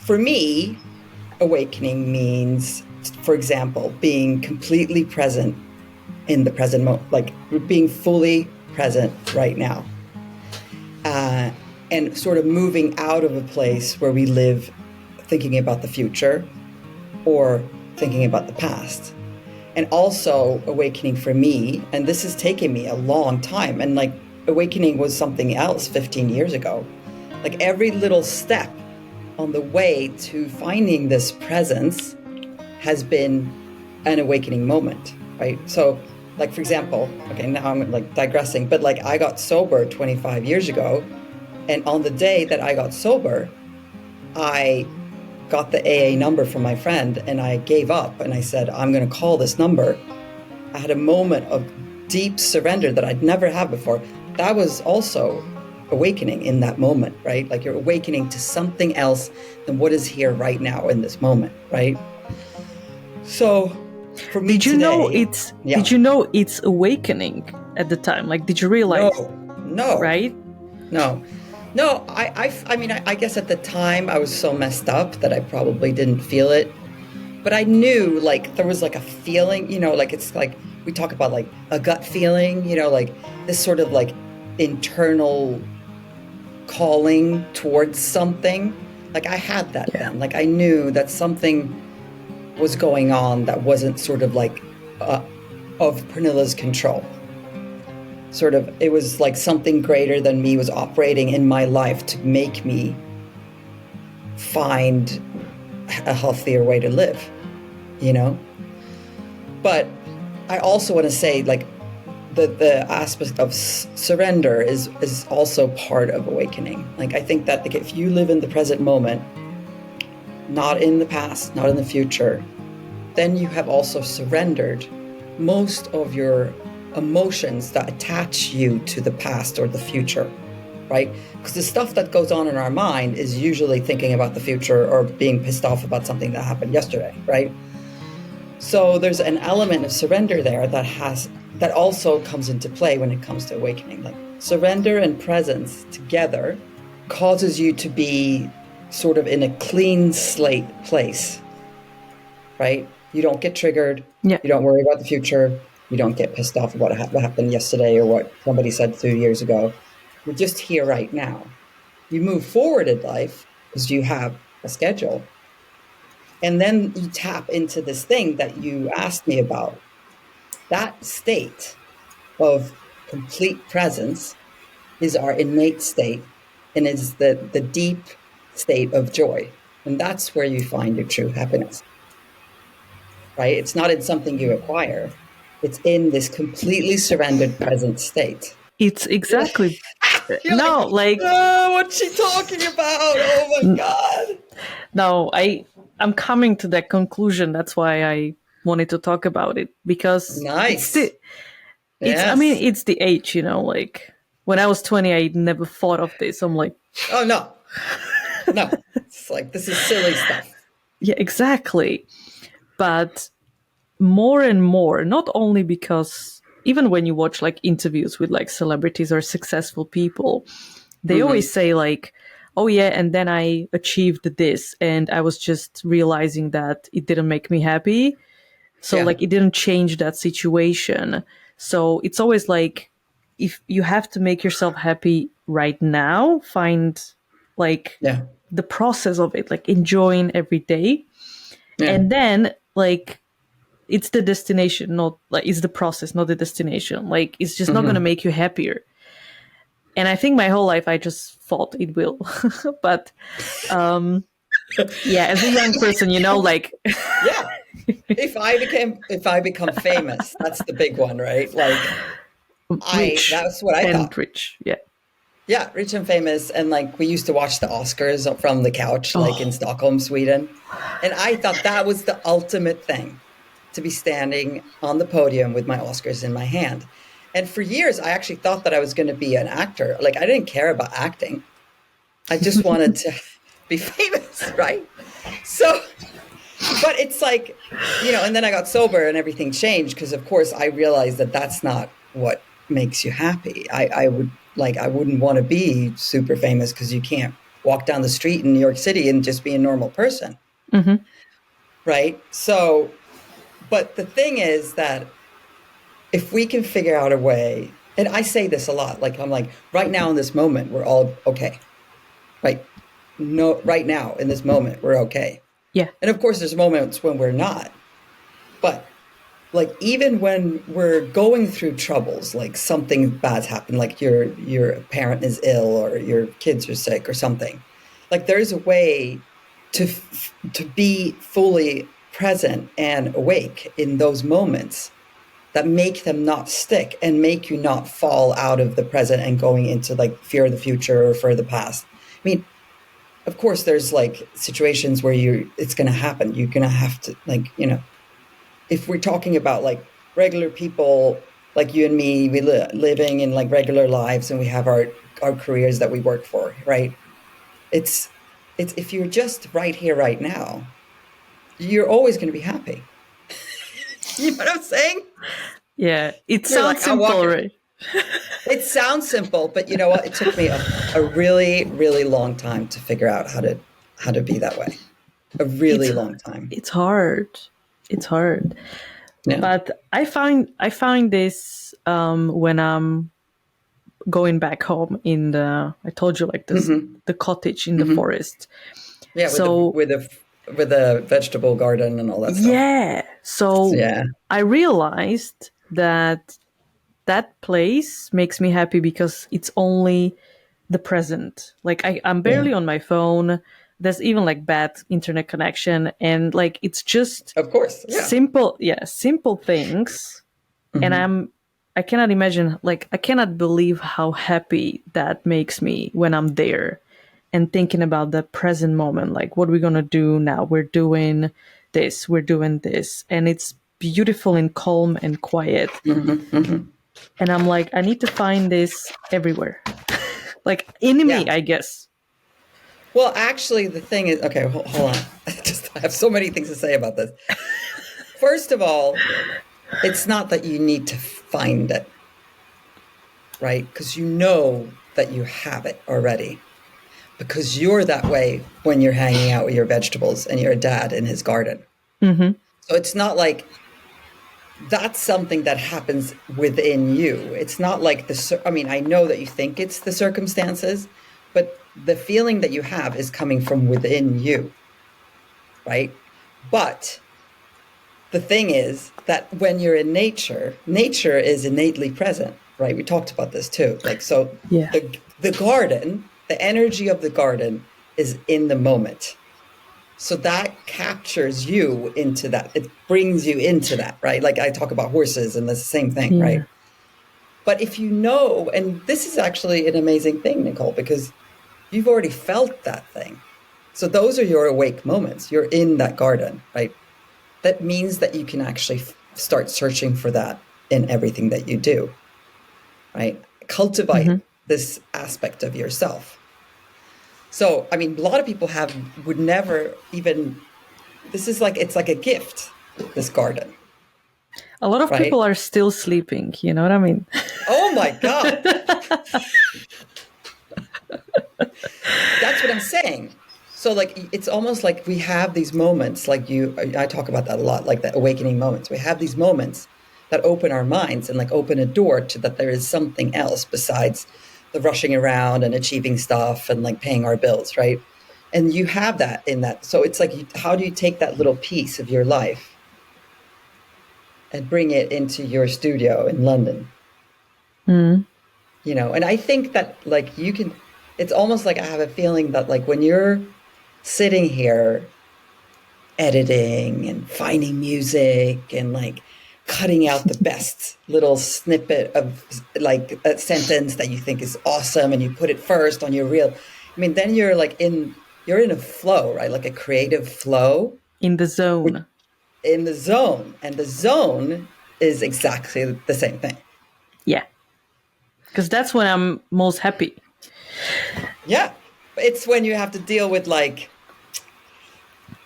for me, awakening means, for example, being completely present in the present moment, like being fully present right now. And sort of moving out of a place where we live thinking about the future or thinking about the past. And also awakening for me, and this has taken me a long time, and like awakening was something else 15 years ago. Like every little step on the way to finding this presence has been an awakening moment, right? So like, for example, okay, now I'm like digressing, but like I got sober 25 years ago. And on the day that I got sober, I got the AA number from my friend and I gave up and I said, I'm going to call this number. I had a moment of deep surrender that I'd never had before. That was also awakening in that moment, right? Like you're awakening to something else than what is here right now in this moment, right? So for me did you know it's awakening at the time? Like, did you realize? No. Right? No, I mean, I guess at the time I was so messed up that I probably didn't feel it. But I knew, like, there was like a feeling, you know, like it's like we talk about like a gut feeling, you know, like this sort of like internal calling towards something. Like I had that then. Like I knew that something was going on that wasn't sort of like of Pernilla's control. Sort of, it was like something greater than me was operating in my life to make me find a healthier way to live, you know? But I also want to say, like, the aspect of surrender is also part of awakening. Like, I think that like, if you live in the present moment, not in the past, not in the future, then you have also surrendered most of your emotions that attach you to the past or the future, right? Because the stuff that goes on in our mind is usually thinking about the future or being pissed off about something that happened yesterday, right? So there's an element of surrender there that also comes into play when it comes to awakening. Like surrender and presence together causes you to be sort of in a clean slate place, right? You don't get triggered. Yeah. You don't worry about the future. You don't get pissed off about what happened yesterday or what somebody said 2 years ago. You're just here right now. You move forward in life because you have a schedule. And then you tap into this thing that you asked me about. That state of complete presence is our innate state and is the deep state of joy. And that's where you find your true happiness, right? It's not in something you acquire. It's in this completely surrendered present state. It's exactly no, like what's she talking about? Oh my God. No, I'm coming to that conclusion. That's why I wanted to talk about it, because nice. I mean, it's the age, you know, like when I was 20, I never thought of this. I'm like, oh no. It's like, this is silly stuff. Yeah, exactly. But more and more, not only because even when you watch like interviews with like celebrities or successful people, they always say like, oh yeah, and then I achieved this and I was just realizing that it didn't make me happy. So like it didn't change that situation. So it's always like, if you have to make yourself happy right now, find like the process of it, like enjoying every day. And then like, it's the destination, not like it's the process, not the destination. Like it's just not going to make you happier. And I think my whole life I just thought it will. But yeah, as a young person, you know, like if I become famous, that's the big one, right? Like that's what I thought. Rich, yeah, rich and famous. And like we used to watch the Oscars from the couch, like in Stockholm, Sweden. And I thought that was the ultimate thing, to be standing on the podium with my Oscars in my hand. And for years, I actually thought that I was going to be an actor. Like, I didn't care about acting. I just wanted to be famous, right? So, but it's like, you know, and then I got sober and everything changed because, of course, I realized that that's not what makes you happy. I wouldn't want to be super famous because you can't walk down the street in New York City and just be a normal person. Right? So, but the thing is that if we can figure out a way, and I say this a lot, like I'm like, right now in this moment, we're all okay. Right? No, right now in this moment, we're okay. Yeah. And of course, there's moments when we're not. But like even when we're going through troubles, like something bad's happened, like your parent is ill or your kids are sick or something, like there's a way to be fully present and awake in those moments that make them not stick and make you not fall out of the present and going into like fear of the future or for the past. I mean, of course, there's like situations where it's going to happen. You're going to have to, like, you know, if we're talking about like regular people like you and me, we living in like regular lives and we have our careers that we work for, right? It's if you're just right here, right now, you're always going to be happy. You know what I'm saying? Yeah, it sounds simple, right? It sounds simple, but you know what? It took me a really, really long time to figure out how to be that way. A really long time. It's hard. It's hard. Yeah. But I find this when I'm going back home in the, I told you, like this, the cottage in the forest. Yeah, so with the vegetable garden and all that stuff. Yeah. So yeah. I realized that place makes me happy because it's only the present. Like I'm barely on my phone. There's even like bad internet connection, and like it's just of course simple things. And I cannot imagine, like I cannot believe how happy that makes me when I'm there and thinking about the present moment. Like, what are we gonna do now? We're doing this, and it's beautiful and calm and quiet. And I'm like, I need to find this everywhere. Like in me, I guess. Well, actually, the thing is, okay, hold on. I have so many things to say about this. First of all, it's not that you need to find it, right? Because you know that you have it already. Because you're that way when you're hanging out with your vegetables and your dad in his garden. So it's not like that's something that happens within you. It's not like I mean, I know that you think it's the circumstances, but the feeling that you have is coming from within you, right? But the thing is that when you're in nature is innately present, right? We talked about this too. Like, so the garden, the energy of the garden is in the moment. So that captures you into that. It brings you into that, right? Like I talk about horses and the same thing, right? But if you know, and this is actually an amazing thing, Nicole, because you've already felt that thing. So those are your awake moments. You're in that garden, right? That means that you can actually start searching for that in everything that you do, right? Cultivate this aspect of yourself. So, I mean, a lot of people would never even, this is like, it's like a gift, this garden. A lot of people are still sleeping, you know what I mean? Oh my God. That's what I'm saying. So like, it's almost like we have these moments, like I talk about that a lot, like the awakening moments. We have these moments that open our minds and like open a door to that there is something else besides the rushing around and achieving stuff and like paying our bills, right? And you have that in that. So it's like, how do you take that little piece of your life and bring it into your studio in London? You know, and I think that like you can, it's almost like I have a feeling that like when you're sitting here editing and finding music and like cutting out the best little snippet of like a sentence that you think is awesome and you put it first on your reel. I mean, then you're like you're in a flow, right? Like a creative flow. In the zone. In the zone. And the zone is exactly the same thing. Yeah. Because that's when I'm most happy. Yeah. It's when you have to deal with like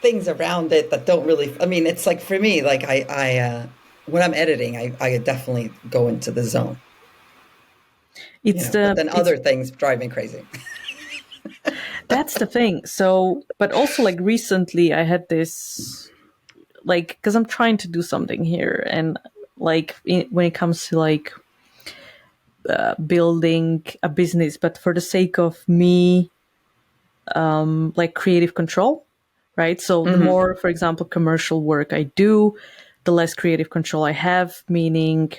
things around it that don't really, I mean, it's like for me, like I when I'm editing, I definitely go into the zone. But then other things drive me crazy. That's the thing. So, but also like recently I had this, like, because I'm trying to do something here, and like when it comes to like building a business, but for the sake of me, like creative control, right? So the more, for example, commercial work I do, the less creative control I have, meaning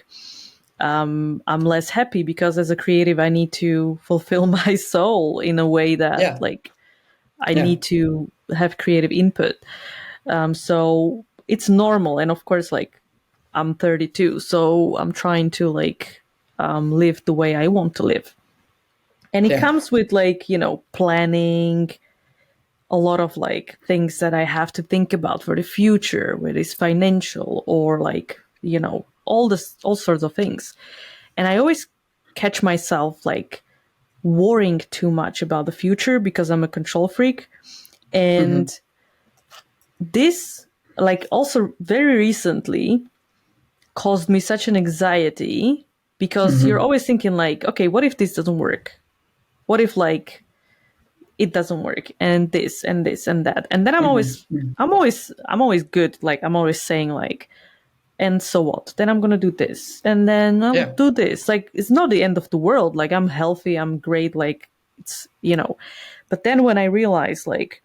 I'm less happy because as a creative, I need to fulfill my soul in a way that Yeah. like I Yeah. need to have creative input. So it's normal. And of course, like I'm 32, so I'm trying to like live the way I want to live. And it Yeah. comes with like, planning, a lot of like things that I have to think about for the future, whether it's financial or like, all sorts of things. And I always catch myself like worrying too much about the future because I'm a control freak. And this, like, also very recently caused me such an anxiety because you're always thinking like, okay, what if this doesn't work? What if like it doesn't work and this and this and that? And then I'm always good. Like I'm always saying like, and so what? Then I'm gonna do this, and then I'll Yeah. do this. Like it's not the end of the world. Like I'm healthy, I'm great. Like it's. But then when I realized like,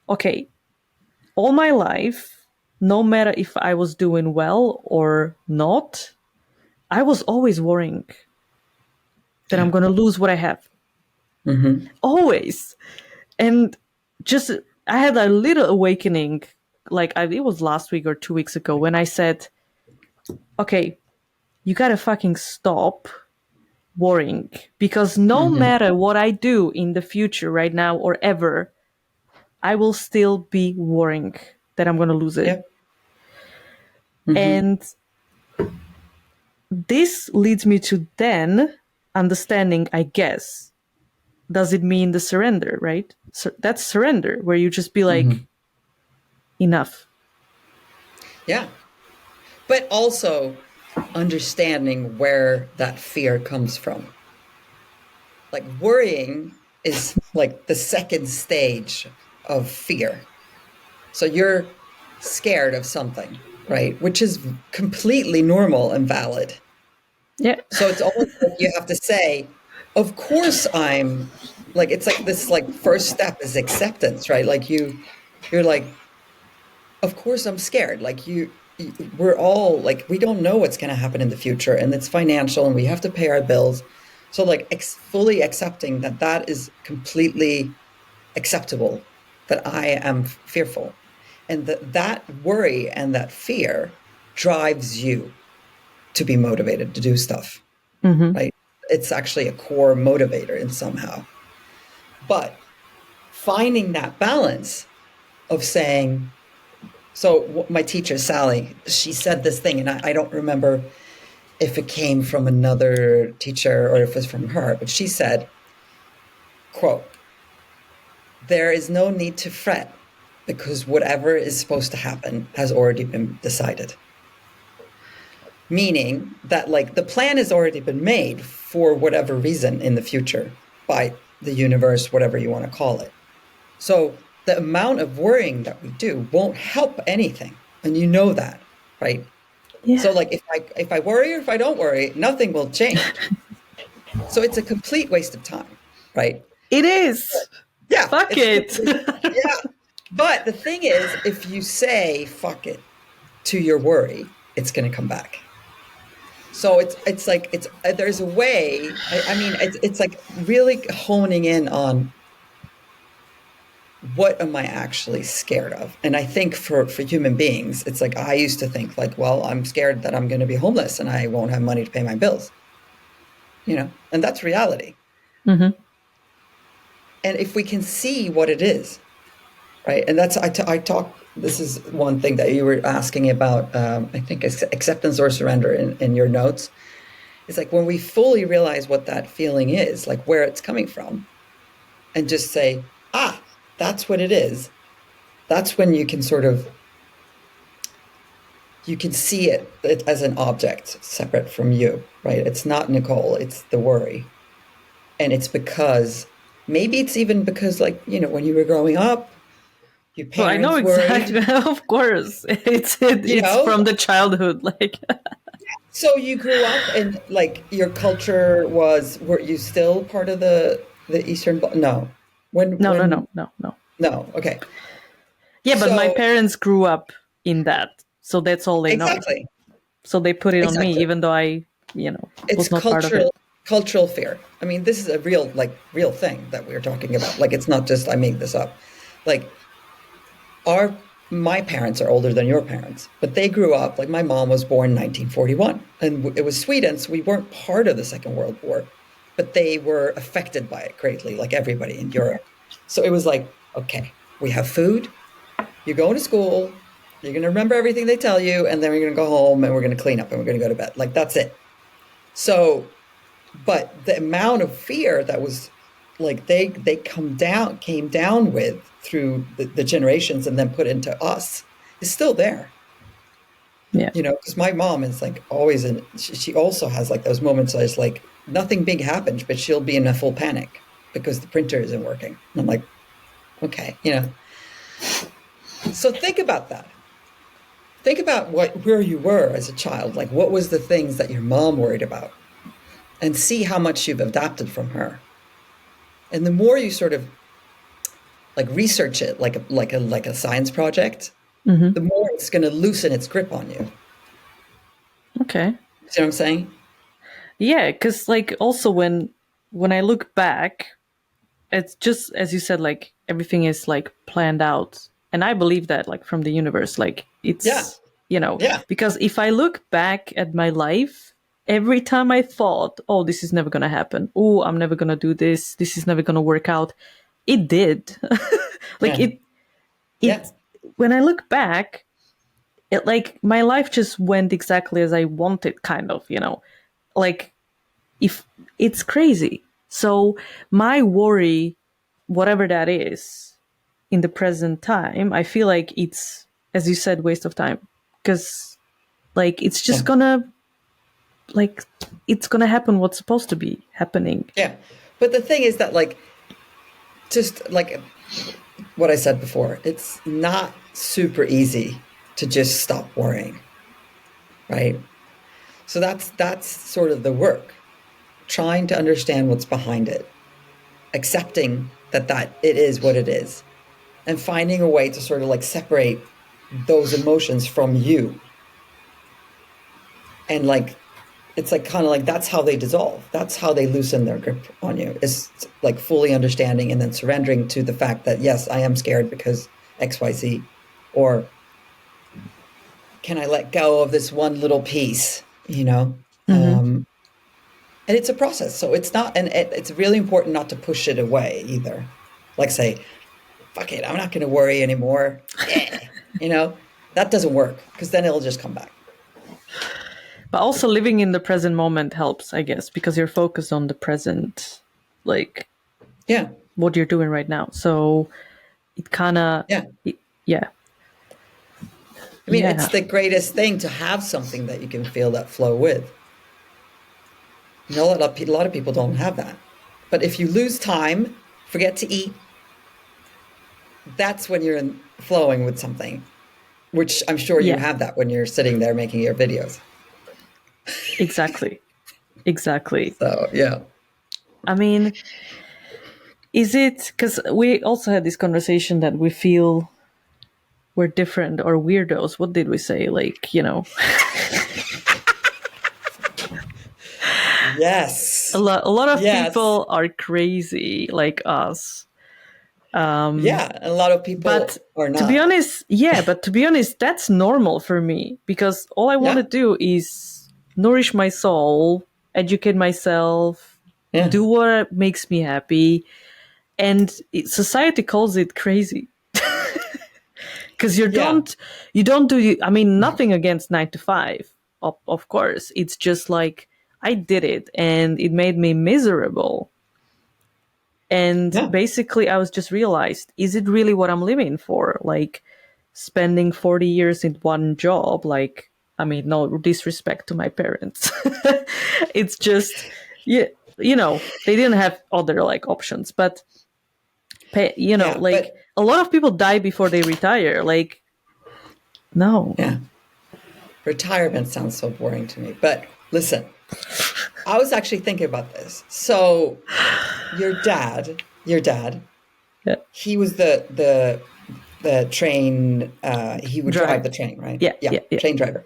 okay, all my life, no matter if I was doing well or not, I was always worrying that I'm Yeah. gonna lose what I have. Always. And just I had a little awakening, like it was last week or 2 weeks ago when I said, okay, you gotta fucking stop worrying because no matter what I do in the future right now or ever, I will still be worrying that I'm gonna lose it. Yeah. And this leads me to then understanding, I guess, does it mean the surrender, right? So that's surrender, where you just be like, enough. Yeah. But also understanding where that fear comes from. Like worrying is like the second stage of fear. So you're scared of something, right? Which is completely normal and valid. Yeah. So it's almost like you have to say, of course I'm like, it's like this like first step is acceptance, right? Like you're like, of course I'm scared. Like we're all like, we don't know what's going to happen in the future and it's financial and we have to pay our bills. So like fully accepting that that is completely acceptable, that I am fearful, and that worry and that fear drives you to be motivated to do stuff, right? It's actually a core motivator in somehow. But finding that balance of saying, so my teacher, Sally, she said this thing, and I don't remember if it came from another teacher or if it was from her, but she said, quote, there is no need to fret because whatever is supposed to happen has already been decided. Meaning that like the plan has already been made for whatever reason in the future by the universe, whatever you want to call it. So the amount of worrying that we do won't help anything. And you know that, right? Yeah. So like if I worry or if I don't worry, nothing will change. So it's a complete waste of time, right? It is. Yeah. Fuck it. Yeah. But the thing is, if you say fuck it to your worry, it's going to come back. So it's like there's a way. I mean, it's like really honing in on what am I actually scared of? And I think for human beings, it's like I used to think like, well, I'm scared that I'm going to be homeless and I won't have money to pay my bills. And that's reality. And if we can see what it is, right? And that's I talk. This is one thing that you were asking about. I think acceptance or surrender in your notes. It's like when we fully realize what that feeling is, like where it's coming from, and just say, that's what it is. That's when you can you can see it as an object separate from you, right? It's not Nicole, it's the worry. And it's because Maybe it's even because, like, when you were growing up, your Well, I know parents exactly. worried, Of course, you it's know? from the childhood. Like, So you grew up and, like, your culture were you still part of the Eastern No. no, no, When no, no, no. No, okay. Yeah, but my So parents grew up in that, so that's all they know. exactly. So they put it on me, Exactly. even though I, It's was not part of it. cultural fear. I mean, this is a real thing that we're talking about. Like, it's not just I made this up. Like, our my parents are older than your parents, but they grew up, like, my mom was born in 1941, and it was Sweden, so we weren't part of the Second World War, but they were affected by it greatly, like everybody in Europe. So it was like, okay, we have food, you're going to school, you're going to remember everything they tell you, and then we're going to go home and we're going to clean up and we're going to go to bed. Like, that's it. So, but the amount of fear that was, like, they came down with through the generations and then put into us is still there. Yeah. Because my mom is, like, always she also has, like, those moments where it's like nothing big happens, but she'll be in a full panic because the printer isn't working. And I'm like, okay. So think about that. Think about where you were as a child. Like, what was the things that your mom worried about? And see how much you've adapted from her. And the more you sort of, like, research it, like a science project, the more it's going to loosen its grip on you. Okay. See what I'm saying? Yeah, because like also when I look back, it's just as you said, like everything is like planned out, and I believe that, like, from the universe, like Yeah. it's Yeah. because if I look back at my life, every time I thought, oh, this is never gonna happen, oh, I'm never gonna do this is never gonna work out, it did. Like Yeah. Yeah. it when I look back, it, like, my life just went exactly as I wanted, kind of, like, if it's crazy. So my worry, whatever that is, in the present time, I feel like it's, as you said, waste of time, because, like, it's just Yeah. gonna, like, it's gonna happen what's supposed to be happening. Yeah. But the thing is that, like, just like what I said before, it's not super easy to just stop worrying, right? So that's sort of the work, trying to understand what's behind it, accepting that it is what it is, and finding a way to sort of, like, separate those emotions from you. And, like, it's like kind of like that's how they dissolve. That's how they loosen their grip on you, is, like, fully understanding and then surrendering to the fact that, yes, I am scared because XYZ, or can I let go of this one little piece, and it's a process. So it's not, and it's really important not to push it away either. Like, say, fuck it, I'm not going to worry anymore. Yeah. That doesn't work, because then it'll just come back. But also living in the present moment helps, I guess, because you're focused on the present, like, Yeah. what you're doing right now. So it kind of, Yeah. yeah. I mean, Yeah. it's the greatest thing to have something that you can feel that flow with. A lot of people don't have that. But if you lose time, forget to eat, that's when you're flowing with something, which I'm sure you Yeah. have that when you're sitting there making your videos. Exactly. Exactly. So, yeah. I mean, is it because we also had this conversation that we feel we're different or weirdos? What did we say? Like, Yes. a lot of Yes. people are crazy like us. Yeah. And a lot of But people are to be not. honest, that's normal for me, because all I want to Yeah. do is nourish my soul, educate myself, Yeah. do what makes me happy. And society calls it crazy. Because Yeah. you don't do, I mean, nothing against 9 to 5, of course. It's just like, I did it and it made me miserable. And Yeah. basically, I was just realized, is it really what I'm living for? Like, spending 40 years in one job, like, I mean, no disrespect to my parents. It's just, yeah. they didn't have other like options, but Yeah, like but a lot of people die before they retire. Like, no. yeah, retirement sounds so boring to me. But listen, I was actually thinking about this. So your dad, Yeah. he was the train. He would drive the train, right? Yeah, Yeah, yeah, yeah. train driver.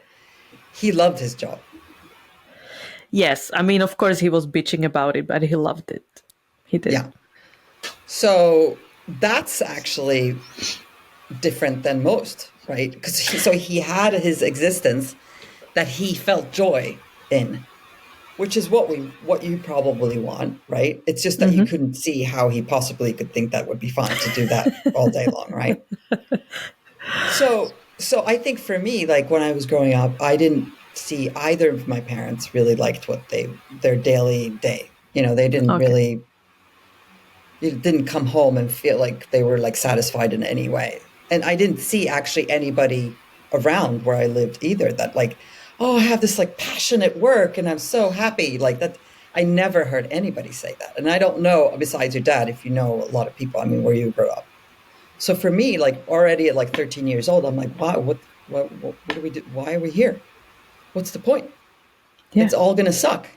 He loved his job. Yes, I mean, of course, he was bitching about it, but he loved it. He did. Yeah. So that's actually different than most, right? Because he had his existence that he felt joy in, which is what you probably want, right? It's just that you couldn't see how he possibly could think that would be fun to do that all day long, right? So I think for me, like when I was growing up, I didn't see either of my parents really liked their daily day. They didn't Okay. really, you didn't come home and feel like they were like satisfied in any way. And I didn't see actually anybody around where I lived either that like, oh, I have this like passion at work and I'm so happy. Like that, I never heard anybody say that. And I don't know, besides your dad, if you know a lot of people, I mean, where you grew up. So for me, like already at like 13 years old, I'm like, wow, what do we do? Why are we here? What's the point? Yeah. It's all going to suck.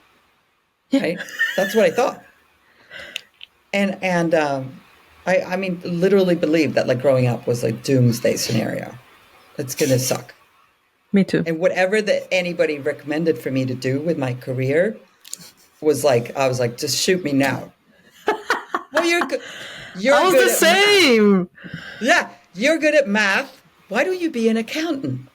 Right? That's what I thought. And I mean, literally believed that like growing up was like doomsday scenario. It's going to suck. Me too. And whatever that anybody recommended for me to do with my career was like, I was like, just shoot me now. Well, you're good. I was the same. Math. Yeah, you're good at math. Why don't you be an accountant?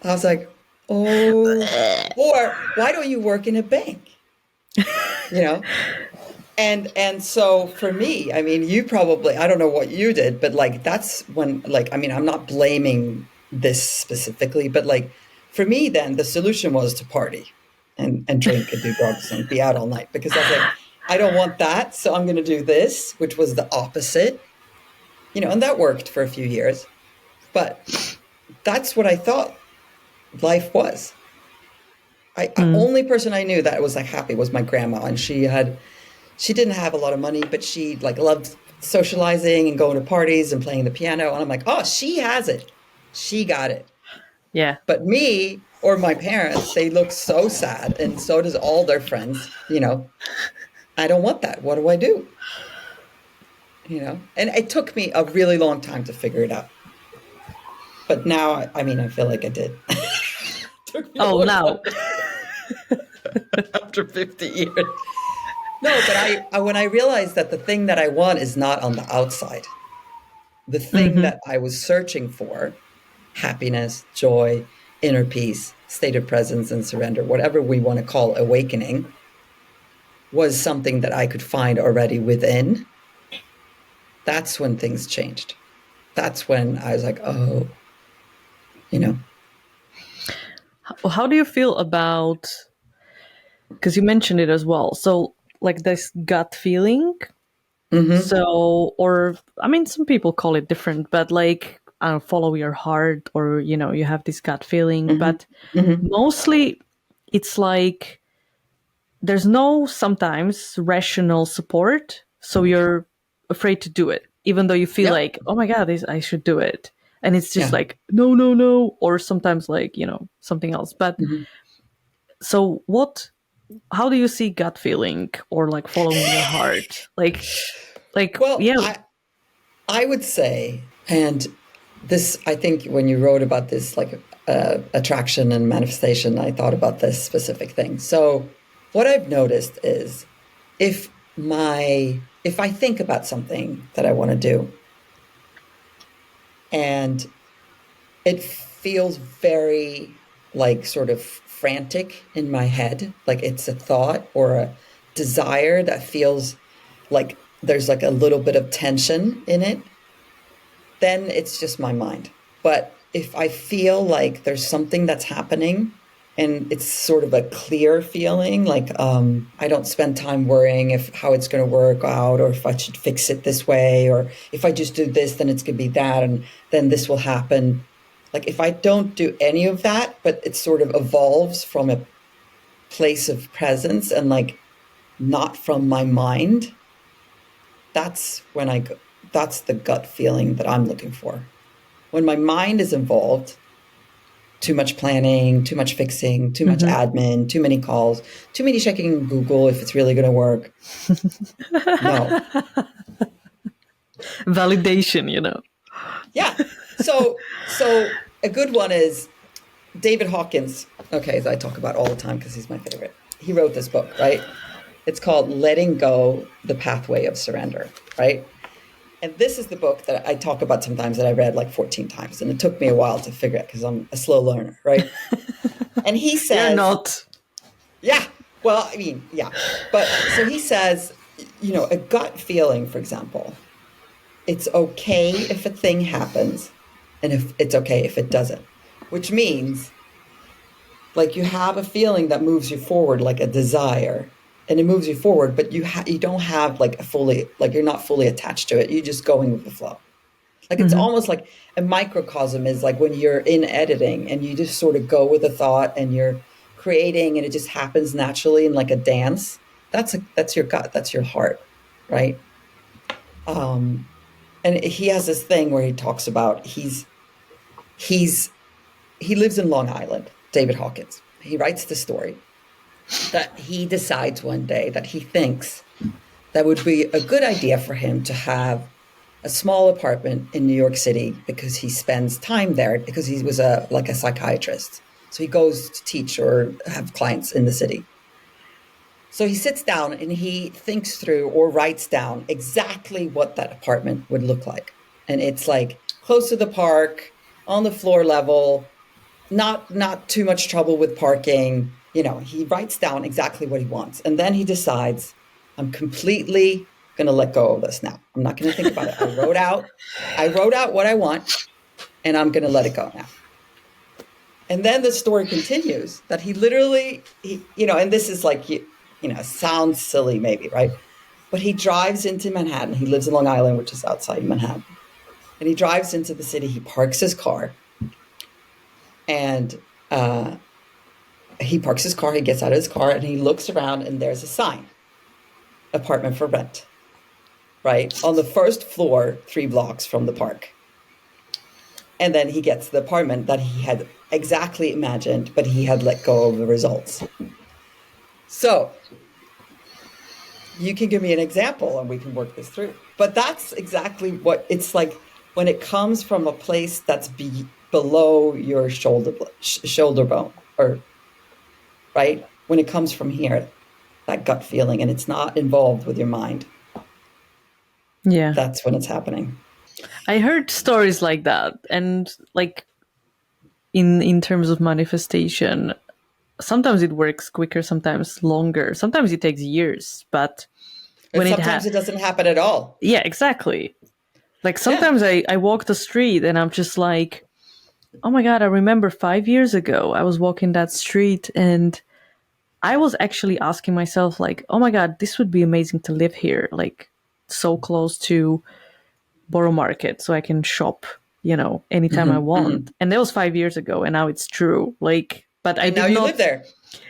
I was like, oh, or why don't you work in a bank? And so for me, I mean, you probably, I don't know what you did, but like that's when, like, I mean, I'm not blaming this specifically, but like for me then the solution was to party and drink and do drugs and be out all night, because I was like, I don't want that, so I'm going to do this, which was the opposite, and that worked for a few years, but that's what I thought life was. The only person I knew that was like happy was my grandma, and she didn't have a lot of money, but she like loved socializing and going to parties and playing the piano. And I'm like, oh, she has it. She got it. Yeah. But me or my parents, they look so sad. And so does all their friends, I don't want that. What do I do? And it took me a really long time to figure it out. But now, I mean, I feel like I did. Now. After 50 years. No, but when I realized that the thing that I want is not on the outside, the thing that I was searching for, happiness, joy, inner peace, state of presence and surrender, whatever we want to call awakening, was something that I could find already within. That's when things changed. That's when I was like, oh, How do you feel about, because you mentioned it as well, so like this gut feeling. So, or I mean, some people call it different, but like, I don't know, follow your heart, or you have this gut feeling, but mostly it's like there's no sometimes rational support, so you're afraid to do it, even though you feel like, oh my god, I should do it, and it's just like no, or sometimes like something else. But so how do you see gut feeling or like following your heart? Like, well, yeah. I would say, and this, I think when you wrote about this, like attraction and manifestation, I thought about this specific thing. So what I've noticed is if I think about something that I want to do and it feels very like sort of frantic in my head, like it's a thought or a desire that feels like there's like a little bit of tension in it, then it's just my mind. But if I feel like there's something that's happening and it's sort of a clear feeling, like I don't spend time worrying how it's going to work out, or if I should fix it this way, or if I just do this, then it's going to be that, and then this will happen. Like if I don't do any of that, but it sort of evolves from a place of presence and like not from my mind, that's when that's the gut feeling that I'm looking for. When my mind is involved, too much planning, too much fixing, too much admin, too many calls, too many checking Google if it's really going to work. No. Validation, Yeah. So a good one is David Hawkins. Okay, that I talk about all the time because he's my favorite. He wrote this book, right? It's called Letting Go, The Pathway of Surrender, right? And this is the book that I talk about sometimes that I read like 14 times. And it took me a while to figure it because I'm a slow learner, right? And he says... You're not. Yeah. Well, I mean, yeah. But so he says, a gut feeling, for example, it's okay if a thing happens and if it's okay if it doesn't, which means like you have a feeling that moves you forward, like a desire, and it moves you forward, but you don't have like you're not fully attached to it. You're just going with the flow. Like it's almost like a microcosm is like when you're in editing and you just sort of go with the thought and you're creating and it just happens naturally in like a dance. That's your gut. That's your heart, right? And he has this thing where he talks about he lives in Long Island, David Hawkins. He writes the story that he decides one day that he thinks that would be a good idea for him to have a small apartment in New York City because he spends time there because he was a psychiatrist. So he goes to teach or have clients in the city. So he sits down and he thinks through or writes down exactly what that apartment would look like. And it's like close to the park, on the floor level, not too much trouble with parking. He writes down exactly what he wants. And then he decides, I'm completely going to let go of this now. I'm not going to think about it. I wrote out what I want and I'm going to let it go now. And then the story continues that he literally, and this is like, sounds silly maybe, right? But he drives into Manhattan. He lives in Long Island, which is outside Manhattan. And he drives into the city. He parks his car. And he parks his car. He gets out of his car and he looks around and there's a sign, apartment for rent, right? On the first floor, 3 blocks from the park. And then he gets the apartment that he had exactly imagined, but he had let go of the results. So you can give me an example and we can work this through. But that's exactly what it's like when it comes from a place that's below your shoulder bone, or right? When it comes from here, that gut feeling, and it's not involved with your mind. Yeah. That's when it's happening. I heard stories like that. And like in terms of manifestation, sometimes it works quicker, sometimes longer, sometimes it takes years, but when sometimes it doesn't happen at all. Yeah, exactly. Like sometimes I walk the street and I'm just like, oh my God, I remember 5 years ago, I was walking that street and I was actually asking myself like, oh my God, this would be amazing to live here. Like so close to Borough Market so I can shop, anytime I want. And that was 5 years ago and now it's true. Like, but I did now not you live there.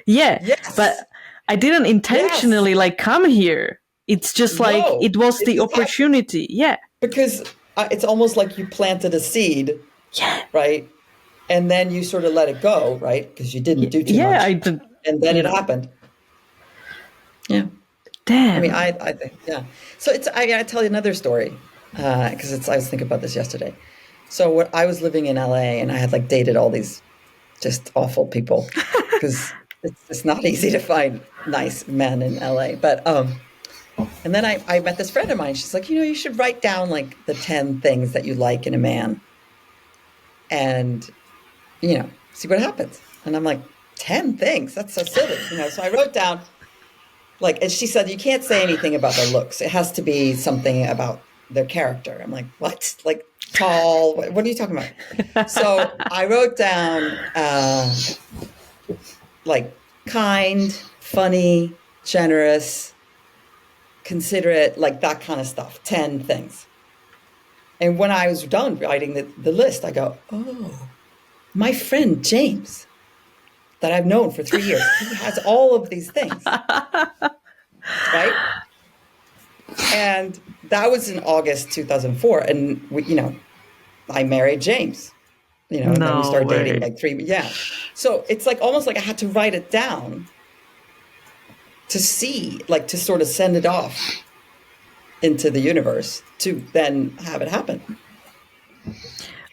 Yeah. Yes. But I didn't intentionally like come here. It's just like, it was the opportunity. Yeah. Because it's almost like you planted a seed. Yeah. Right. And then you sort of let it go, right? Because you didn't do too much. Yeah, I did. And then it happened. Yeah. Damn. I mean, I think, yeah. So I tell you another story because I was thinking about this yesterday. So I was living in LA and I had like dated all these just awful people because it's not easy to find nice men in LA. But and then I met this friend of mine. She's like, you should write down like the 10 things that you like in a man and, see what happens. And I'm like, 10 things? That's so silly. So I wrote down like, and she said, you can't say anything about their looks. It has to be something about their character. I'm like, what? Like tall? What are you talking about? So I wrote down like kind, funny, generous, considerate, like that kind of stuff. 10 things. And when I was done writing the list, I go, oh, my friend James, that I've known for 3 years. He has all of these things, right? And that was in August 2004. And I married James, and then we No started dating way. like yeah. So it's like almost like I had to write it down to see, like to sort of send it off into the universe to then have it happen.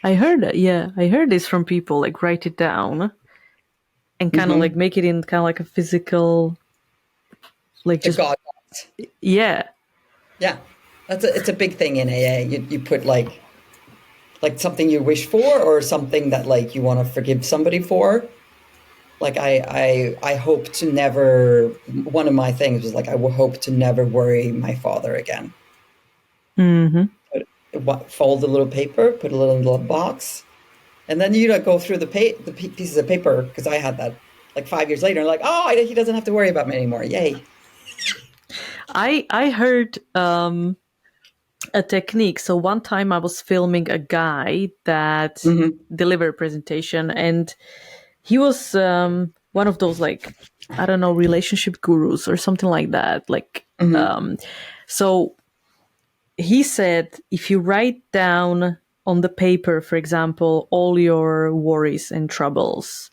I heard that. Yeah, I heard this from people. Like write it down and kind of like make it in kind of like a physical, like The just God. yeah. Yeah. It's a big thing in AA. You put like something you wish for, or something that like you want to forgive somebody for. Like I hope to never, one of my things was like, I will hope to never worry my father again. Fold a little paper, put a little box, and then you go through the pieces of paper, because I had that like 5 years later, like, oh, he doesn't have to worry about me anymore. Yay. I heard a technique. So one time I was filming a guy that delivered a presentation, and he was one of those, like, I don't know, relationship gurus or something like that. Like, so he said, if you write down on the paper, for example, all your worries and troubles,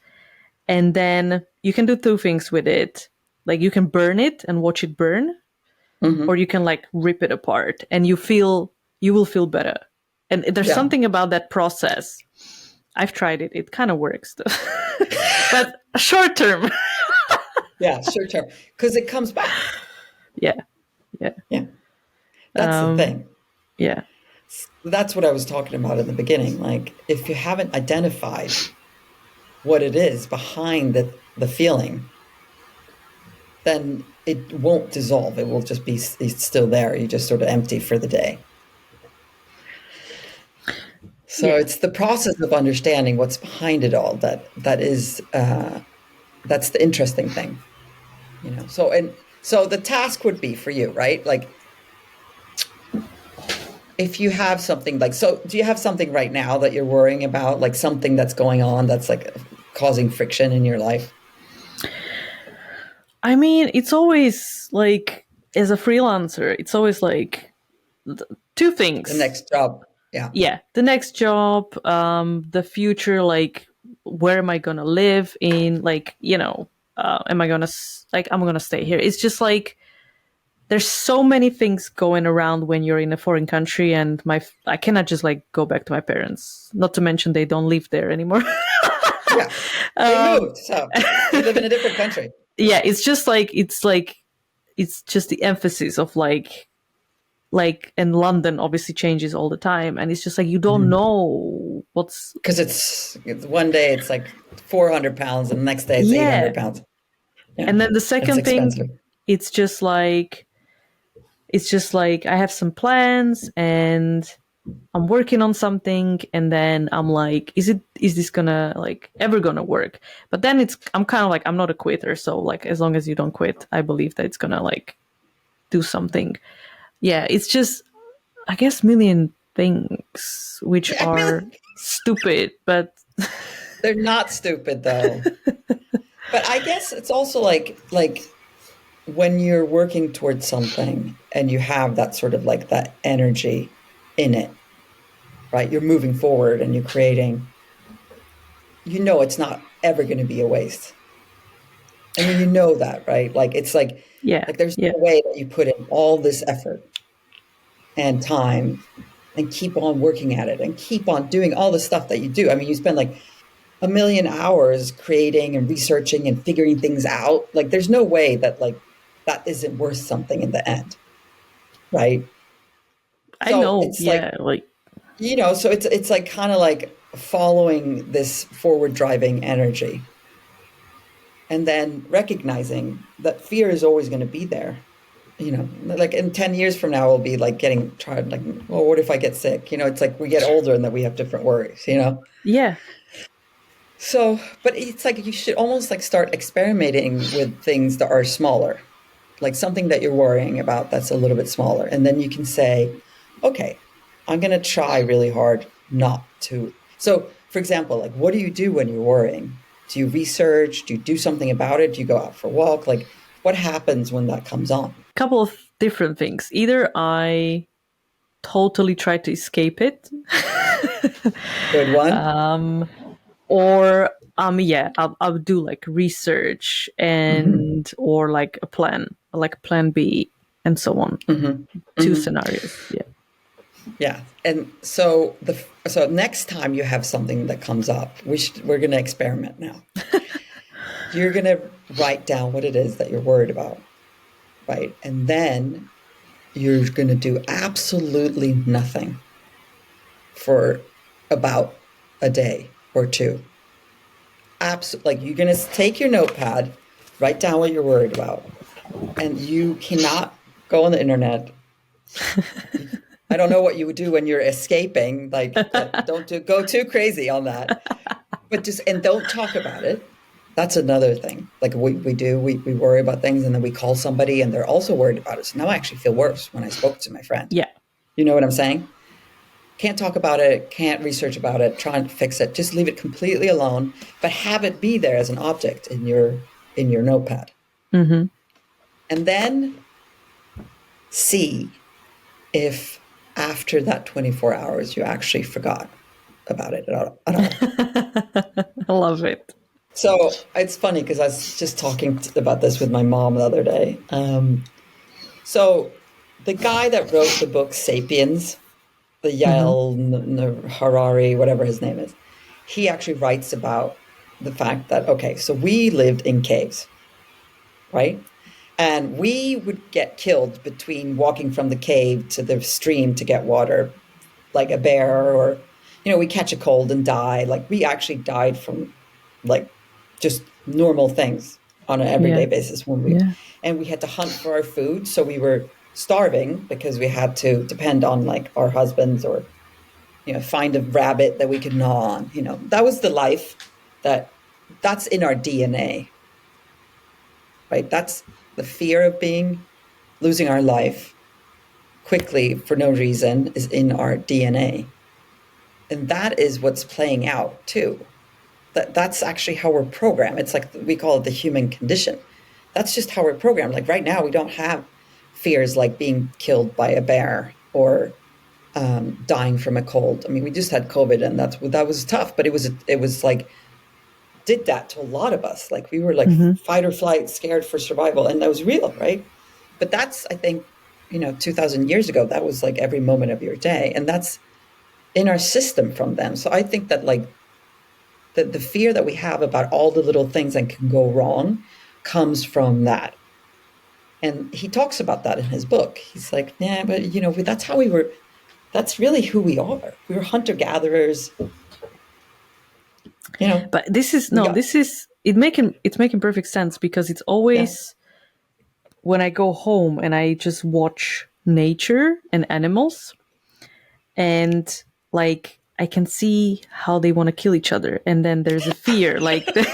and then you can do two things with it. Like you can burn it and watch it burn, or you can like rip it apart, and you will feel better. And there's something about that process. I've tried it. It kind of works, though. But short term. Yeah, short term. Because it comes back. Yeah. That's the thing. Yeah. That's what I was talking about in the beginning. Like, if you haven't identified what it is behind the feeling, then it won't dissolve. It will just it's still there. You just sort of empty for the day. So it's the process of understanding what's behind it all that's the interesting thing, So the task would be for you, right? Like, if you have something like, so do you have something right now that you're worrying about, like something that's going on that's like causing friction in your life? I mean, it's always like, as a freelancer, it's always like two things. The next job. Yeah. Yeah. The next job, the future, like, where am I going to live in? Like, am I going to, like, I'm going to stay here. It's just like, there's so many things going around when you're in a foreign country, and I cannot just like go back to my parents. Not to mention they don't live there anymore. Yeah. They moved, so they live in a different country. Yeah, it's just the emphasis of like in London obviously changes all the time, and it's just like you don't know what's, because it's one day it's like 400 pounds and the next day it's 800 pounds. Yeah. And then the second thing, it's just like I have some plans and I'm working on something, and then I'm like, is this gonna like ever gonna work? But then I'm kind of like, I'm not a quitter, so like as long as you don't quit, I believe that it's gonna like do something. Yeah, it's just, I guess, million things which are stupid, but they're not stupid though. But I guess it's also like when you're working towards something and you have that sort of like that energy in it, right? You're moving forward and you're creating, it's not ever going to be a waste. I mean, that, right? Like, it's like, like there's no way that you put in all this effort and time and keep on working at it and keep on doing all the stuff that you do. I mean, you spend like 1 million hours creating and researching and figuring things out. Like, there's no way that like that isn't worth something in the end, right? I know. It's so it's like kind of like following this forward driving energy, and then recognizing that fear is always going to be there. Like in 10 years from now, we'll be like getting tried, like, well, what if I get sick? It's like we get older and that we have different worries, Yeah. So, but it's like you should almost like start experimenting with things that are smaller, like something that you're worrying about that's a little bit smaller. And then you can say, okay, I'm going to try really hard not to. So, for example, like, what do you do when you're worrying? Do you research? Do you do something about it? Do you go out for a walk? Like, what happens when that comes on? Couple of different things. Either I totally try to escape it, Good one. or I'll do like research and or like a plan B, and so on. Two scenarios. Yeah. Yeah. And so so next time you have something that comes up, we're going to experiment now. You're going to write down what it is that you're worried about, right? And then you're going to do absolutely nothing for about a day or two. Like, you're going to take your notepad, write down what you're worried about, and you cannot go on the internet. I don't know what you would do when you're escaping. Like, go too crazy on that. But and don't talk about it. That's another thing. Like we worry about things, and then we call somebody and they're also worried about it. So now I actually feel worse when I spoke to my friend. Yeah. You know what I'm saying? Can't talk about it, can't research about it, try and fix it. Just leave it completely alone, but have it be there as an object in your notepad. And then see if after that 24 hours you actually forgot about it at all. I love it. So it's funny because I was just talking about this with my mom the other day. So the guy that wrote the book Sapiens, the Yuval Harari, whatever his name is, he actually writes about the fact that, okay, so we lived in caves, right? And we would get killed between walking from the cave to the stream to get water, like a bear, or, we catch a cold and die. Like, we actually died from, like, just normal things on an everyday basis and we had to hunt for our food. So we were starving because we had to depend on, like, our husbands, or, find a rabbit that we could gnaw on. That was the life that's in our DNA, right? That's the fear of losing our life quickly for no reason is in our DNA. And that is what's playing out too. That's actually how we're programmed. It's like, we call it the human condition. That's just how we're programmed. Like, right now, we don't have fears like being killed by a bear or dying from a cold. I mean, we just had COVID, and that was tough, but it was like, did that to a lot of us. Like, we were like fight or flight, scared for survival, and that was real, right? But that's, I think, 2,000 years ago, that was like every moment of your day, and that's in our system from them. So I think that, like, the fear that we have about all the little things that can go wrong comes from that. And he talks about that in his book. He's like, yeah, but that's how we were. That's really who we are. We were hunter-gatherers. But it's making perfect sense, because it's always when I go home and I just watch nature and animals, and, like, I can see how they want to kill each other, and then there's a fear, like, the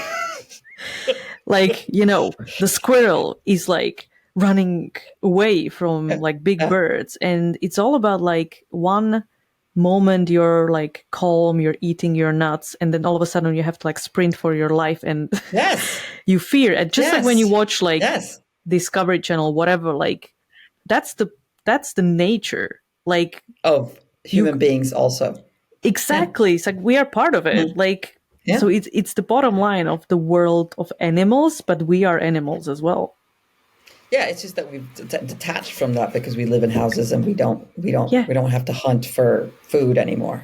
squirrel is, like, running away from, like, big birds, and it's all about, like, one moment you're, like, calm, you're eating your nuts, and then all of a sudden you have to, like, sprint for your life, and you fear. And just like when you watch, like, Discovery Channel, whatever, like, that's the nature, like, of human beings also. Exactly. It's like we are part of it. Like, so it's the bottom line of the world of animals, but we are animals as well. Yeah, it's just that we've detached from that because we live in houses and we don't have to hunt for food anymore,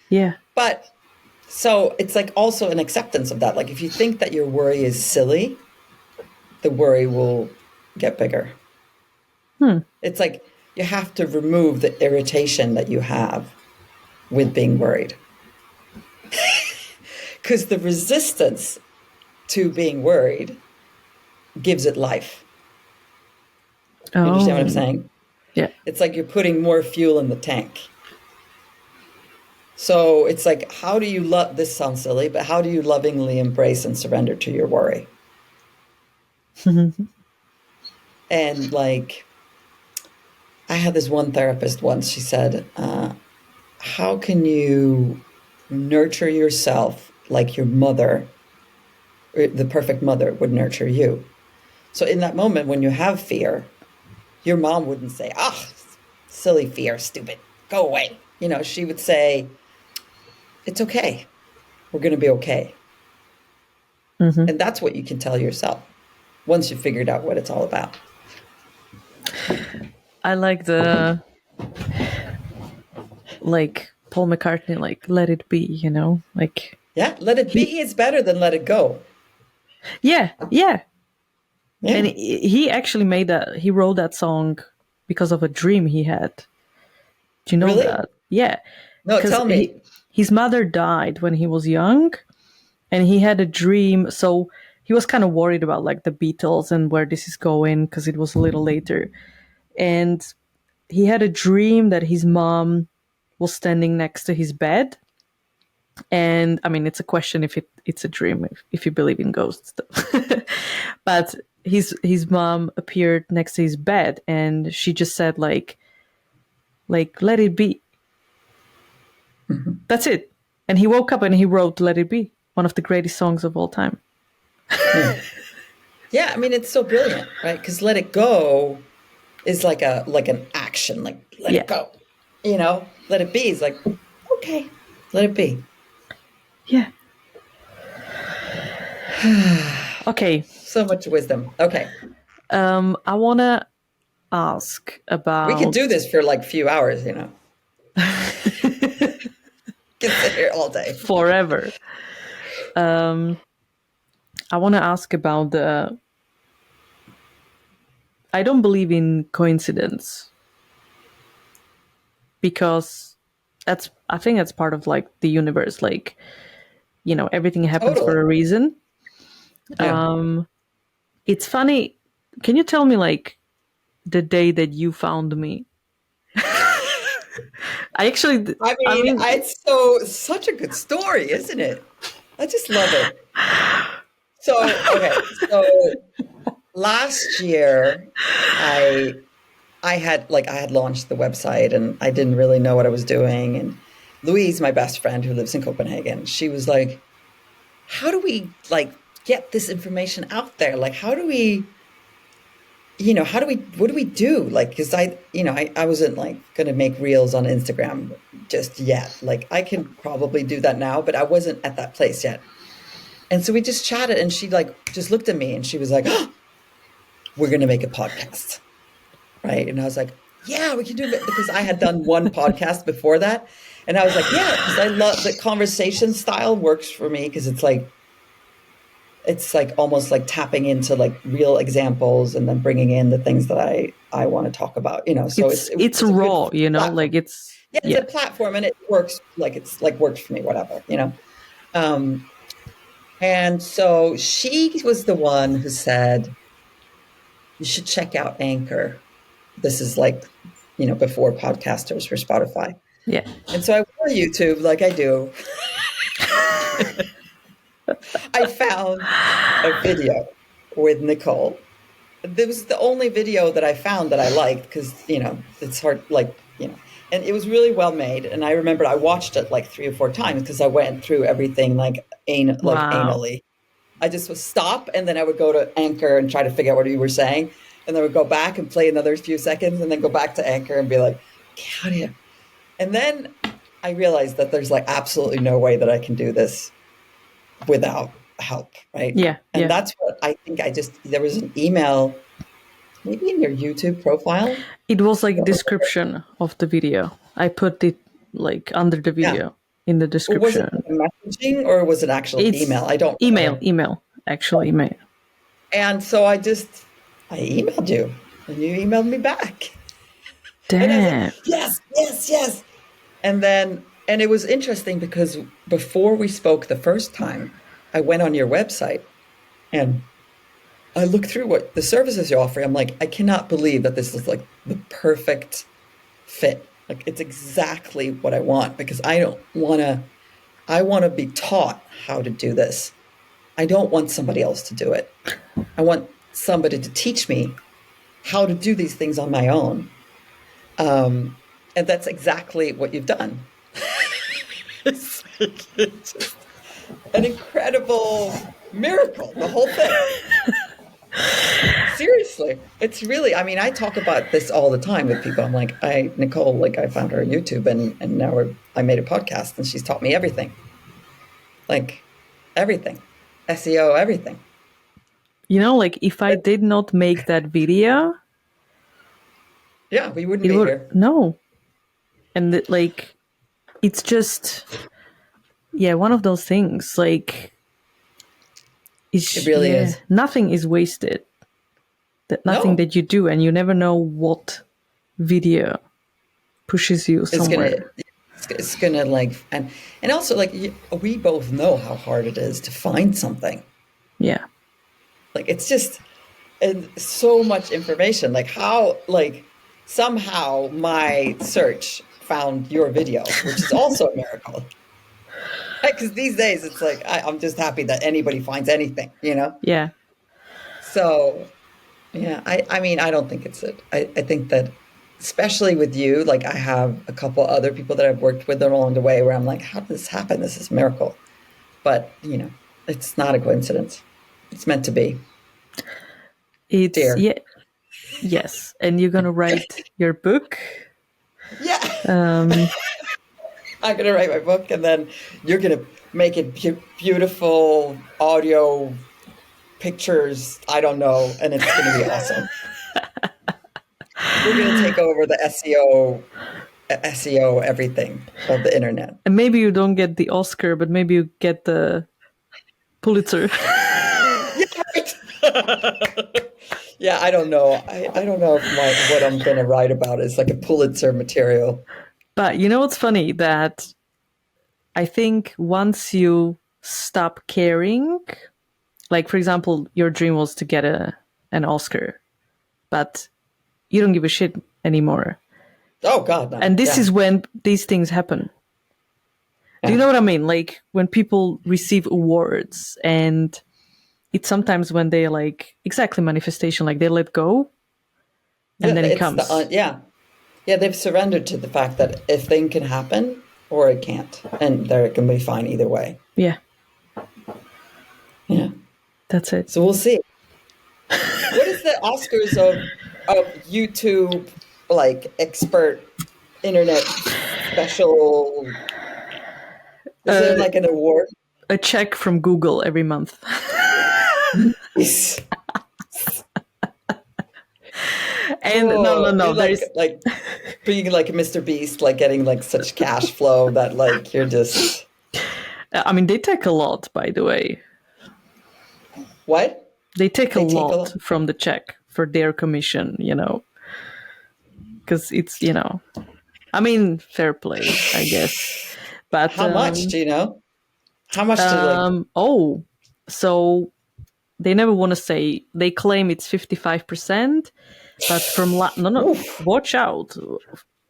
Yeah. But so it's like also an acceptance of that. Like, if you think that your worry is silly, the worry will get bigger. It's like you have to remove the irritation that you have with being worried. Because the resistance to being worried gives it life. You understand what I'm saying? Yeah. It's like you're putting more fuel in the tank. So it's like, how do you this sounds silly, but how do you lovingly embrace and surrender to your worry? And, like, I had this one therapist once, she said, how can you nurture yourself like your mother the perfect mother would nurture you. So in that moment when you have fear, your mom wouldn't say, silly fear, stupid, go away. She would say, it's okay. We're going to be okay. Mm-hmm. And that's what you can tell yourself once you've figured out what it's all about. I like the, like Paul McCartney, like, let it be, like. Yeah, let it be is better than let it go. Yeah. Yeah. And he actually he wrote that song because of a dream he had. Do you know Really? that? Yeah. No, tell me. His mother died when he was young, and he had a dream. So he was kind of worried about like the Beatles and where this is going because it was a little later. And he had a dream that his mom was standing next to his bed. And I mean, it's a question if it's a dream, if you believe in ghosts. But his mom appeared next to his bed, and she just said like let it be. Mm-hmm. That's it. And he woke up and he wrote "Let It Be," one of the greatest songs of all time. Yeah, I mean, it's so brilliant, right? Because "Let It Go" is like an action, like let it go. Let it be is like, okay, let it be. Yeah. Okay. So much wisdom. Okay. I want to ask about... We could do this for like a few hours, Can sit here all day. Forever. I want to ask about I don't believe in coincidence, because I think that's part of like the universe. Like, everything happens for a reason. Yeah. It's funny. Can you tell me like the day that you found me? I mean, it's such a good story, isn't it? I just love it. So last year I had launched the website and I didn't really know what I was doing. And Louise, my best friend who lives in Copenhagen, she was like, how do we get this information out there? Like, how do we, what do we do? Like, cause I wasn't going to make reels on Instagram just yet. Like I can probably do that now, but I wasn't at that place yet. And so we just chatted and she just looked at me and she was like, oh, we're going to make a podcast. Right. And I was like, yeah, we can do it, because I had done one podcast before that. And I was like, yeah, because I love the conversation style works for me, because it's almost like tapping into real examples and then bringing in the things that I want to talk about, so it's raw, it's a platform and it works, works for me, whatever, and so she was the one who said, you should check out Anchor. This is before podcasters for Spotify. Yeah. And so I went on YouTube like I do. I found a video with Nicole. It was the only video that I found that I liked, because, it's hard, and it was really well made. And I remember I watched it 3 or 4 times because I went through everything anally. I just would stop and then I would go to Anchor and try to figure out what you were saying. And then I would go back and play another few seconds and then go back to Anchor and be like, okay, how do you? And then I realized that there's absolutely no way that I can do this without help, right? Yeah. And that's what I think there was an email, maybe in your YouTube profile. It was a description of the video. I put it under the video in the description. Was it messaging or was it actual email? I don't know. Email. And so I emailed you and you emailed me back. Damn. And I was like, yes. And it was interesting because before we spoke the first time, I went on your website and I looked through what the services you offer. I'm like, I cannot believe that this is the perfect fit. It's exactly what I want, because I want to be taught how to do this. I don't want somebody else to do it. I want somebody to teach me how to do these things on my own. And that's exactly what you've done. an incredible miracle, the whole thing. Seriously, it's really, I mean, I talk about this all the time with people. I'm like, Nicole, like I found her on YouTube and now I made a podcast and she's taught me everything. Like everything, SEO, everything. You know, like if I did not make that video, yeah, we wouldn't be here. No. And like, it's just, yeah, one of those things, like, it really is. Nothing is wasted. Nothing that you do, and you never know what video pushes you somewhere. It's gonna like, and also like we both know how hard it is to find something. Yeah. Like it's just so much information. Like how, like somehow my search found your video, which is also a miracle. Because these days it's like I'm just happy that anybody finds anything, you know? Yeah. So, yeah, I mean, I don't think it's it. I think that, especially with you, like I have a couple other people that I've worked with along the way where I'm like, how did this happen? This is a miracle. But, you know, it's not a coincidence. It's meant to be. It's, yeah, yes. And you're going to write your book. Yeah. I'm going to write my book and then you're going to make it beautiful audio pictures. I don't know. And it's going to be awesome. We're going to take over the SEO, everything of the internet. And maybe you don't get the Oscar, but maybe you get the Pulitzer. Yeah, right. Yeah, I don't know. I don't know if what I'm going to write about is like a Pulitzer material. But you know what's funny? That I think once you stop caring, like for example, your dream was to get an Oscar, but you don't give a shit anymore. Oh God, no. And this is when these things happen. Do you know what I mean? Like when people receive awards, and it's sometimes when they like exactly manifestation, like they let go, and then it comes. Yeah, they've surrendered to the fact that a thing can happen or it can't, and they're going to be fine either way. Yeah. Yeah. That's it. So we'll see. What is the Oscars of YouTube, like expert internet special? Is there like an award? A check from Google every month. And no. Like being like a Mr. Beast, like getting like such cash flow that like you're just. I mean, they take a lot, by the way. What? They take a lot from the check for their commission, you know. Because it's, you know, I mean, fair play, I guess. But how much do you know? How much do so they never want to say. They claim it's 55%, but from watch out.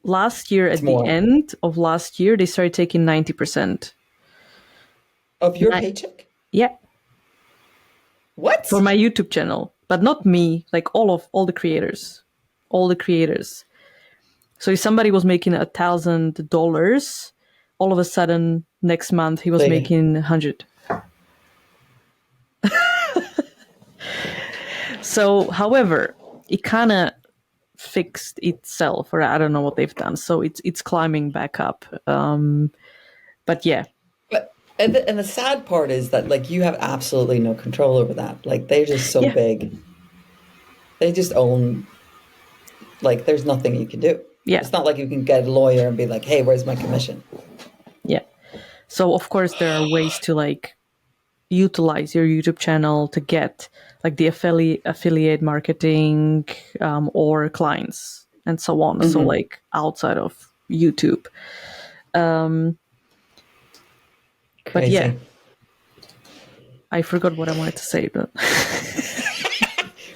Last year, at the end of last year, they started taking 90% of your paycheck. Yeah. What? For my YouTube channel, but not me. Like all the creators. So if somebody was making $1,000, all of a sudden next month he was making 100. So, however, it kind of fixed itself, or I don't know what they've done. So it's climbing back up. But yeah. But and the sad part is that like you have absolutely no control over that. Like they're just so big. They just own. Like there's nothing you can do. Yeah. It's not like you can get a lawyer and be like, hey, where's my commission? Yeah. So of course there are ways to like utilize your YouTube channel to get like the affiliate marketing or clients and so on. Mm-hmm. So like outside of YouTube. But yeah, I forgot what I wanted to say, but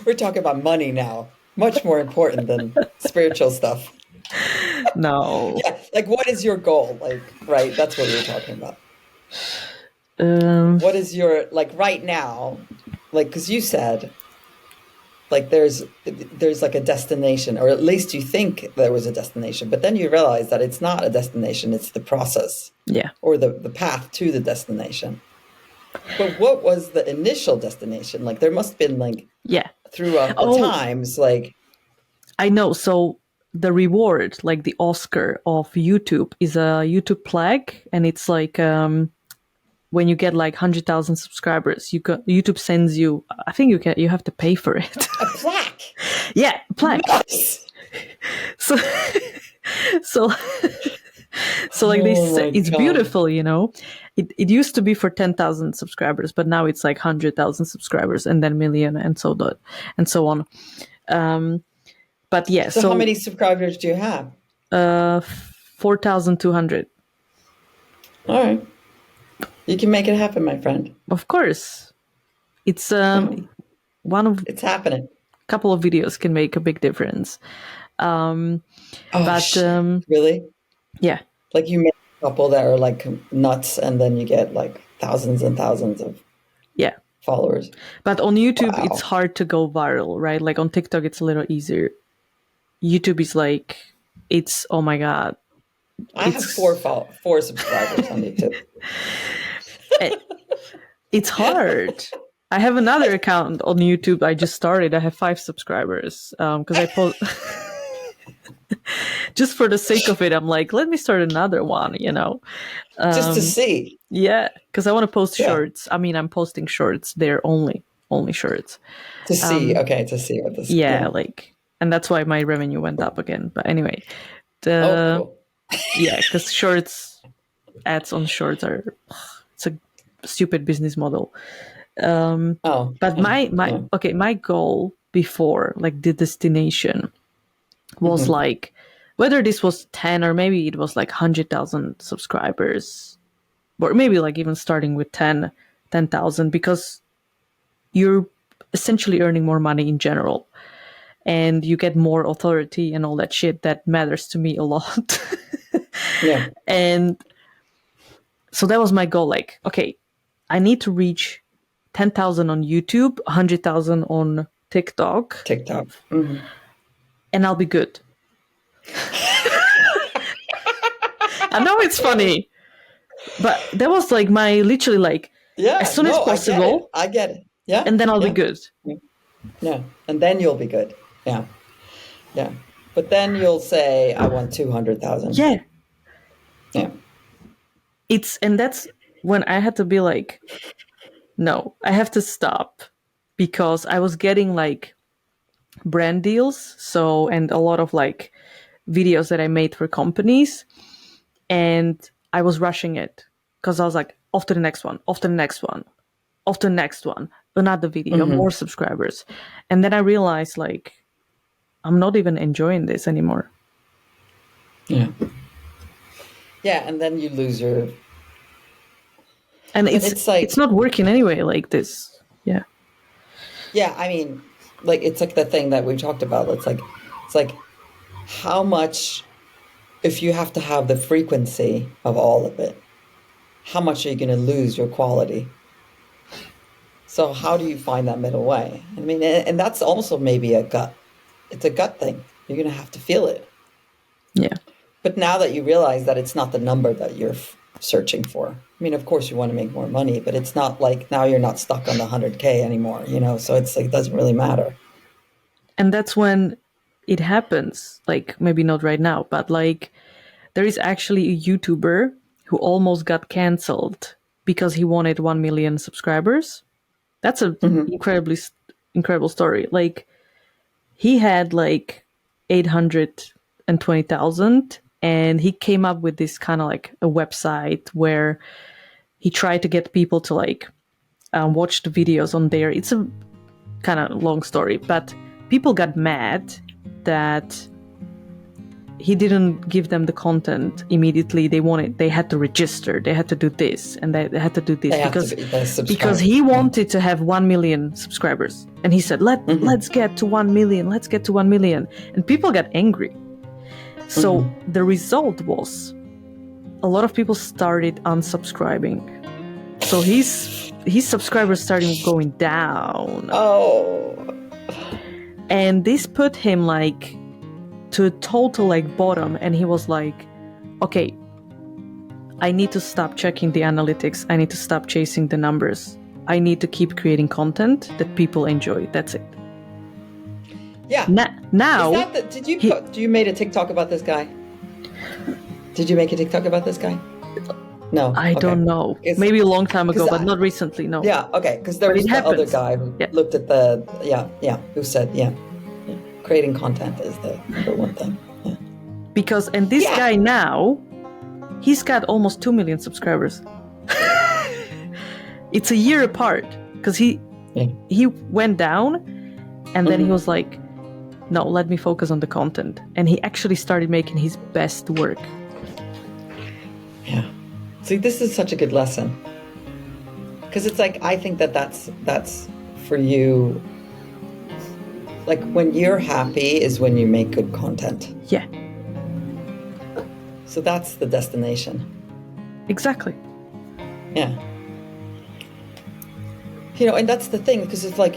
we're talking about money now. Much more important than spiritual stuff. No. Yeah, like what is your goal? Like, right, that's what we were talking about. What is your, like right now, like, because you said, like there's like a destination, or at least you think there was a destination, but then you realize that it's not a destination, it's the process. Yeah. Or the path to the destination. But what was the initial destination? Like there must have been like Yeah. throughout the times, like I know. So the reward, like the Oscar of YouTube, is a YouTube plaque, and it's like when you get like 100,000 subscribers, YouTube sends you. I think you have to pay for it. a plaque. Yeah, plaque. Nice. So so so like they say, it's beautiful, you know. It used to be for 10,000 subscribers, but now it's like 100,000 subscribers, and then million, and so on. But yeah, so how many subscribers do you have? 4,200. All right, you can make it happen, my friend. Of course, it's one of it's happening. A couple of videos can make a big difference. But really, yeah, like you make a couple that are like nuts, and then you get like thousands and thousands of followers. But on YouTube, it's hard to go viral, right? Like on TikTok, it's a little easier. YouTube is like, it's, oh my God. I have four subscribers on YouTube. It's hard. I have another account on YouTube I just started. I have 5 subscribers because I post... just for the sake of it, I'm like, let me start another one, you know. Just to see. Yeah, because I want to post shorts. I mean, I'm posting shorts. They're only shorts. To see, to see what this... Yeah, like... And that's why my revenue went up again. But anyway, cool. Yeah, because ads on shorts it's a stupid business model. But my goal before, like the destination, was like, whether this was 10 or maybe it was like 100,000 subscribers, or maybe like even starting with 10,000, because you're essentially earning more money in general. And you get more authority and all that shit that matters to me a lot. Yeah. And so that was my goal. Like, okay, I need to reach 10,000 on YouTube, 100,000 on TikTok. Mm-hmm. And I'll be good. I know it's funny, but that was like literally like, as soon as possible. I get it. Yeah. And then I'll be good. Yeah. And then you'll be good. Yeah. Yeah. But then you'll say, I want 200,000. Yeah. Yeah. And that's when I had to be like, no, I have to stop, because I was getting like brand deals. So, and a lot of like videos that I made for companies, and I was rushing it because I was like, off to the next one, off to the next one, off to the next one, another video, more subscribers. And then I realized like, I'm not even enjoying this anymore. Yeah. Yeah. And then you lose your... And it's like, it's not working anyway like this. Yeah. Yeah. I mean, like, it's like the thing that we've talked about. It's like how much, if you have to have the frequency of all of it, how much are you going to lose your quality? So how do you find that middle way? I mean, and that's also maybe it's a gut thing. You're going to have to feel it. Yeah. But now that you realize that it's not the number that you're searching for. I mean, of course you want to make more money, but it's not like now you're not stuck on the 100K anymore, you know? So it's like, it doesn't really matter. And that's when it happens. Like, maybe not right now, but like there is actually a YouTuber who almost got canceled because he wanted 1 million subscribers. That's an incredible story. Like, he had like 820,000, and he came up with this kind of like a website where he tried to get people to like watch the videos on there. It's a kind of long story, but people got mad that he didn't give them the content immediately. They had to register, they had to do this, and they had to do this because he wanted to have 1 million subscribers. And he said, let's get to 1 million, let's get to 1 million. And people got angry. So the result was a lot of people started unsubscribing. So his subscribers started going down. Oh. And this put him like to a total like bottom, and he was like, okay, I need to stop checking the analytics, I need to stop chasing the numbers, I need to keep creating content that people enjoy. That's it. Yeah. Now, Is that do you made a TikTok about this guy? Did you make a TikTok about this guy? No. I don't know. Maybe a long time ago, but not recently. No. Yeah. Okay. Because there was the other guy who looked at who said, creating content is the number one thing. Yeah. Because, and this guy now, he's got almost 2 million subscribers. It's a year apart because he went down and then he was like, no, let me focus on the content. And he actually started making his best work. Yeah. See, this is such a good lesson. Because it's like, I think that's for you. Like when you're happy is when you make good content. Yeah. So that's the destination. Exactly. Yeah. And that's the thing, because it's like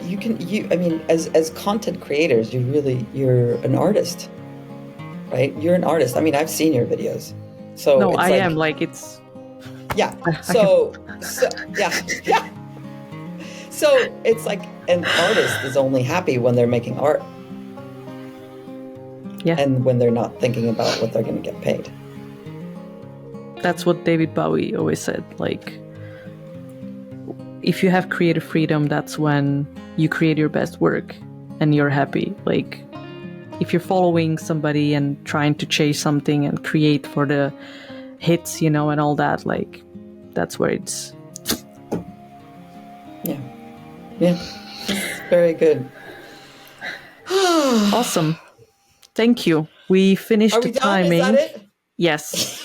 as content creators, you're an artist, right? You're an artist. I mean, I've seen your videos. So no, I am like it's. Yeah. So yeah. So it's like an artist is only happy when they're making art. Yeah. And when they're not thinking about what they're going to get paid. That's what David Bowie always said. Like, if you have creative freedom, that's when you create your best work and you're happy. Like, if you're following somebody and trying to chase something and create for the hits, and all that, like, that's where it's... Yeah. Yeah. Very good. Awesome. Thank you. We finished the timing. Is that it? Yes.